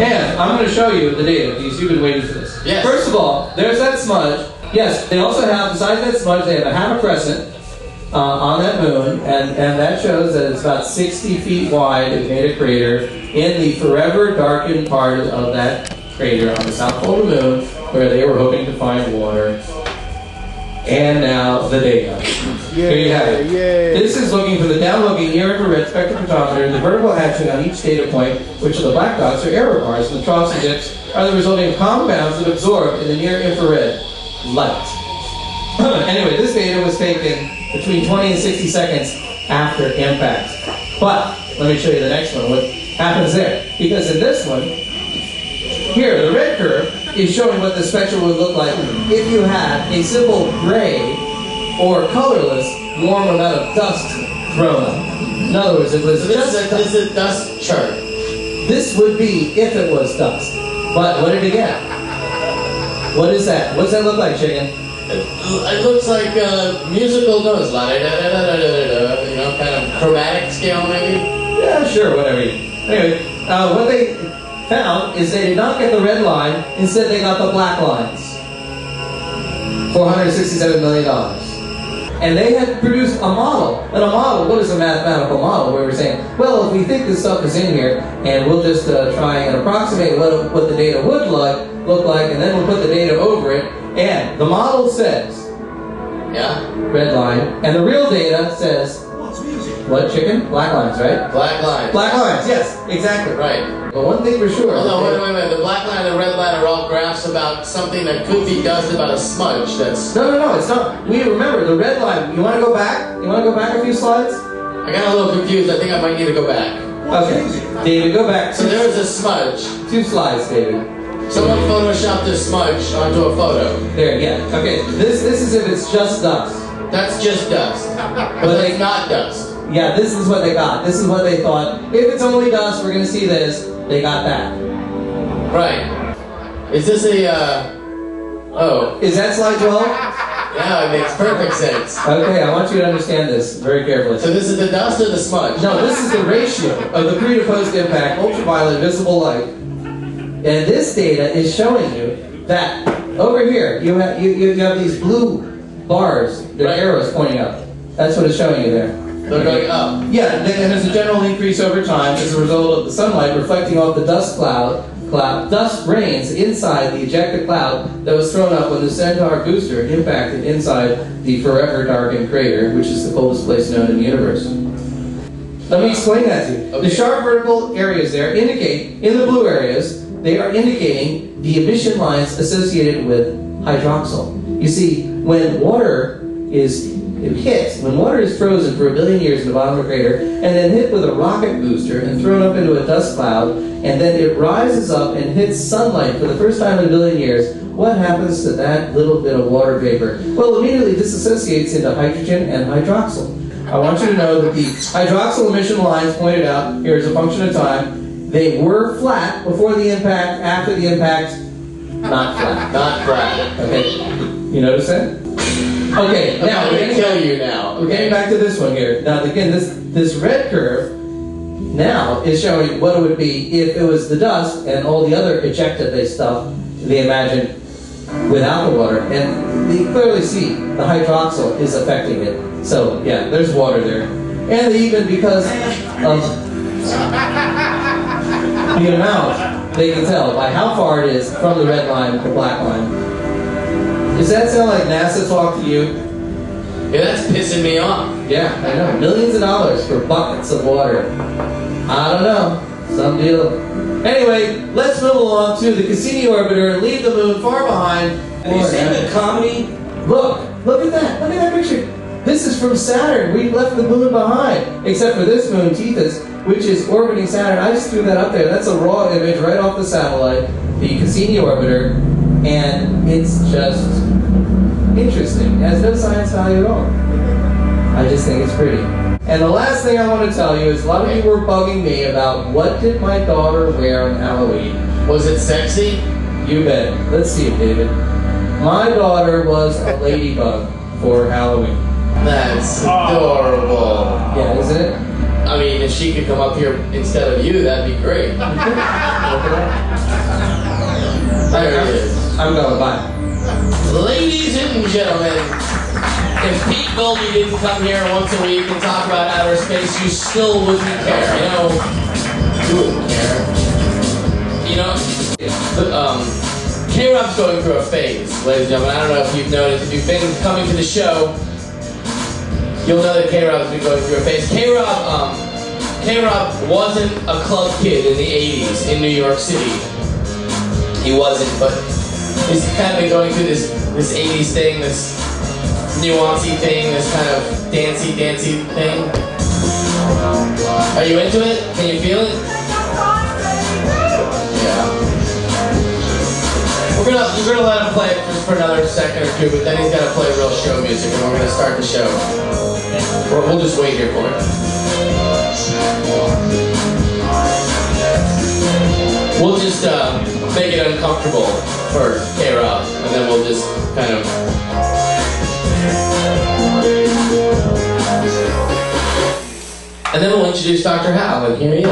And I'm going to show you the data, because you've been waiting for this. Yes. First of all, there's that smudge. Yes, they also have, besides that smudge, they have a half a crescent on that moon, and that shows that it's about 60 feet wide. It made a crater in the forever darkened part of that crater on the south pole of the moon, where they were hoping to find water. And now the data. Here you have it. This is looking for the down-looking near-infrared spectrophotometer, the vertical action on each data point, which are the black dots or error bars, and the troughs and dips are the resulting compounds that absorb in the near-infrared light. Anyway, this data was taken between 20 and 60 seconds after impact. But let me show you the next one, what happens there. Because in this one, here, the red curve is showing what the spectrum would look like if you had a simple gray or colorless warm amount of dust thrown up. In other words, it was this is a dust chart. This would be if it was dust. But what did it get? What is that? What does that look like, Chicken? It looks like musical notes, you know, kind of chromatic scale maybe? Yeah, sure, whatever. Anyway, what they found is they did not get the red line, instead they got the black lines. $467 million. And they had produced a model. And a model, what is a mathematical model? Where we're saying, well, if we think this stuff is in here, and we'll just try and approximate what the data would look like, and then we'll put the data over it, and the model says, yeah, red line, and the real data says, what, Chicken? Black lines, right? Black lines. Black lines, yes, exactly. Right. But one thing for sure. Oh, no, wait. The black line and the red line are all graphs about something that could be dust, about a smudge that's... No, it's not. We remember, the red line, you want to go back? You want to go back a few slides? I got a little confused. I think I might need to go back. Okay. David, go back. So there was a smudge. 2 slides, David. Someone photoshopped a smudge onto a photo. There, yeah. Okay, this is if it's just dust. That's just dust. But it's not dust. Yeah, this is what they got. This is what they thought. If it's only dust, we're going to see this. They got that. Right. Is this a, oh. Is that slide 12? Yeah, it makes perfect sense. Okay, I want you to understand this very carefully. So this is the dust or the smudge? No, this is the ratio of the pre to post impact ultraviolet visible light. And this data is showing you that over here you have these blue bars, the arrows pointing up. That's what it's showing you there. They're going up. Yeah, and there's a general increase over time as a result of the sunlight reflecting off the dust dust grains inside the ejected cloud that was thrown up when the Centaur booster impacted inside the forever darkened crater, which is the coldest place known in the universe. Let me explain that to you. Okay. The sharp vertical areas there indicate, in the blue areas, they are indicating the emission lines associated with hydroxyl. You see, when water is frozen for 1 billion years in the bottom of a crater, and then hit with a rocket booster and thrown up into a dust cloud, and then it rises up and hits sunlight for the first time in 1 billion years, what happens to that little bit of water vapor? Well, immediately disassociates into hydrogen and hydroxyl. I want you to know that the hydroxyl emission lines pointed out here as a function of time, they were flat before the impact, after the impact, not flat. Not flat. Okay, you notice that? Okay, now I'm going to kill you now. We're getting back to this one here. Now, again, this red curve now is showing what it would be if it was the dust and all the other ejected stuff they imagined without the water. And they clearly see the hydroxyl is affecting it. So, yeah, there's water there. And even because of the amount, they can tell by how far it is from the red line to the black line. Does that sound like NASA talk to you? Yeah, that's pissing me off. Yeah, I know. Millions of dollars for buckets of water. I don't know. Some deal. Anyway, let's move along to the Cassini orbiter and leave the moon far behind. Have you seen the comedy? Look at that. Look at that picture. This is from Saturn. We left the moon behind. Except for this moon, Tethys, which is orbiting Saturn. I just threw that up there. That's a raw image right off the satellite, the Cassini orbiter. And it's just interesting. It has no science value at all. I just think it's pretty. And the last thing I want to tell you is a lot of you were bugging me about what did my daughter wear on Halloween. Was it sexy? You bet. Let's see it, David. My daughter was a ladybug for Halloween. That's adorable. Yeah, isn't it? I mean, if she could come up here instead of you, that'd be great. There it is. I'm going, bye. Ladies and gentlemen, if Pete Goldie didn't come here once a week and talk about outer space, you still wouldn't care. You know, you wouldn't care. You know, K-Rob's going through a phase, ladies and gentlemen. I don't know if you've noticed. If you've been coming to the show, you'll know that K-Rob's been going through a phase. K-Rob wasn't a club kid in the 80s in New York City. He wasn't, but he's kind of been going through this 80s thing, this nuancy thing, this kind of dancey thing. Are you into it? Can you feel it? Yeah. We're gonna let him play it just for another second or two, but then he's gonna play real show music, and we're gonna start the show. We'll just wait here for it. We'll just make it uncomfortable for K-Rob, and then we'll just kind of... And then we'll introduce Dr. Hal, and here he is.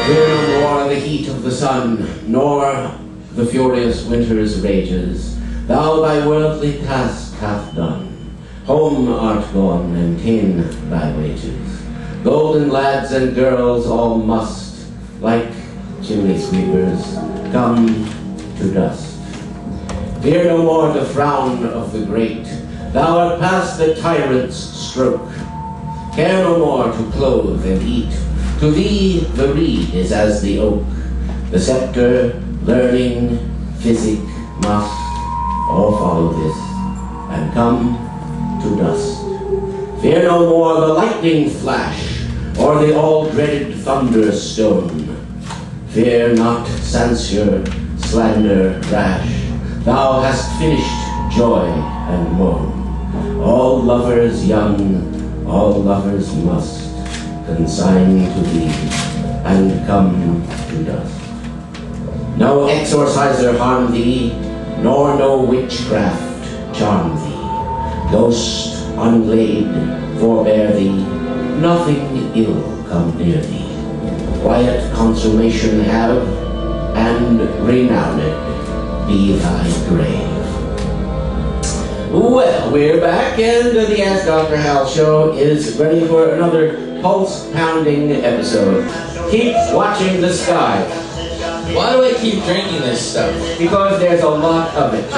Fear no more the heat of the sun, nor the furious winter's rages. Thou thy worldly task hast done. Home art gone, and ta'en thy wages. Golden lads and girls all must, like chimney sweepers, come to dust. Fear no more the frown of the great. Thou art past the tyrant's stroke. Care no more to clothe and eat. To thee the reed is as the oak. The sceptre, learning, physic must all follow this, and come to dust. Fear no more the lightning flash, or the all-dreaded thunderstone. Fear not censure, slander rash. Thou hast finished joy and moan. All lovers young, all lovers must consign to thee, and come to dust. No exorciser harm thee, nor no witchcraft charm thee. Ghost unlaid forbear thee, nothing ill come near thee. Quiet consummation have, and renowned be thy grave. Well, we're back, and the Ask Dr. Hal Show is ready for another pulse-pounding episode. Keep watching the sky. Why do I keep drinking this stuff? Because there's a lot of it.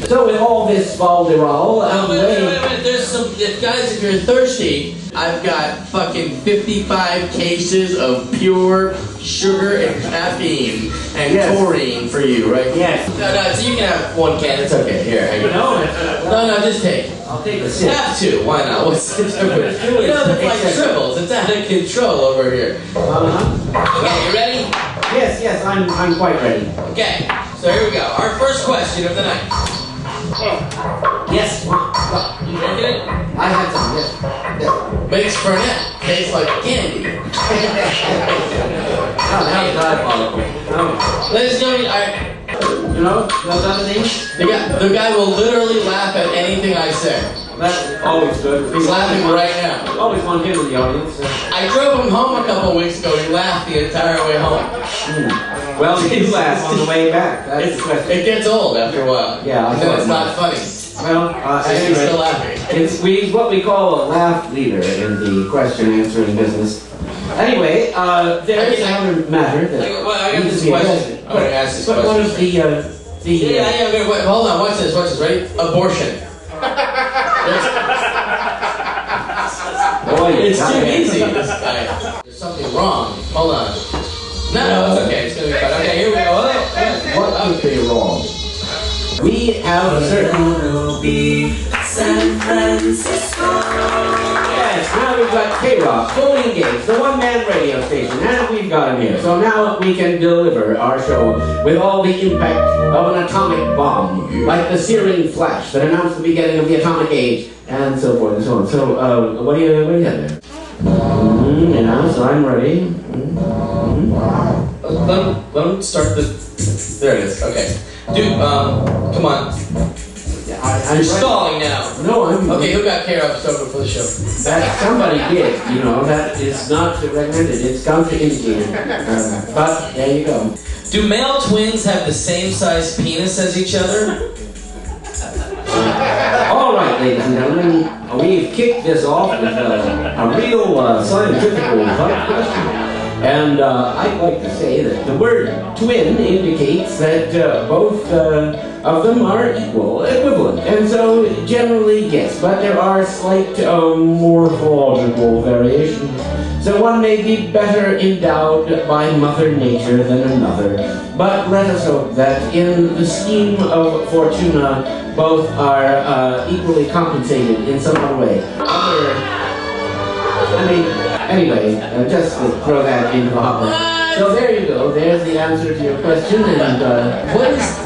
So with all this falderall, wait. There's some, guys, if you're thirsty, I've got fucking 55 cases of pure sugar and caffeine and taurine for you, right? Yes. No, so you can have one can, it's okay. Here, hang on. No, just take it. I'll take a sip. Have to, why not? What's the difference? It's like triples, it's out of control over here. Okay, you ready? Yes, I'm quite ready. Okay, so here we go. Our first question of the night. Yes. You drinking it? I had some, yes. Makes Fernet taste like candy. Ladies and gentlemen, you know those other things? the guy will literally laugh at anything I say. That's always good. He's laughing right now. Always want him in the audience. I drove him home a couple weeks ago. He laughed the entire way home. Well, he laughed on the way back. That's the question. It gets old after a while. Yeah, I then it's not funny. Well, He's still laughing. It's what we call a laugh leader in the question answering business. Anyway, there is another matter that I got this question. I'm going to ask this question. What is the Yeah, wait, hold on, watch this, ready? Abortion. Boy, it's too easy, this guy. There's something wrong. Hold on. No, it's okay, it's going to be fine. Okay, here we go. What could be wrong? We have a certain... San Francisco. Yes, now we've got K-Rock, fully engaged, the one-man radio station, and we've got him here. So now we can deliver our show with all the impact of an atomic bomb, like the searing flash that announced the beginning of the atomic age, and so forth and so on. So, what do you have there? Yeah, so I'm ready. Let him start the... There it is, okay. Dude, come on. Yeah, You're stalling now. No, I'm... Okay, who got care of sober for the show? That somebody did, you know, that is not recommended. It's contraindicated. But there you go. Do male twins have the same size penis as each other? All right, ladies and gentlemen, we've kicked this off with a real scientific question. And I'd like to say that the word twin indicates that both of them are equivalent. And so, generally, yes, but there are slight morphological variations. So one may be better endowed by Mother Nature than another. But let us hope that in the scheme of Fortuna, both are equally compensated in some other way. Anyway, just to throw that into the hopper. So there you go. There's the answer to your question. And what is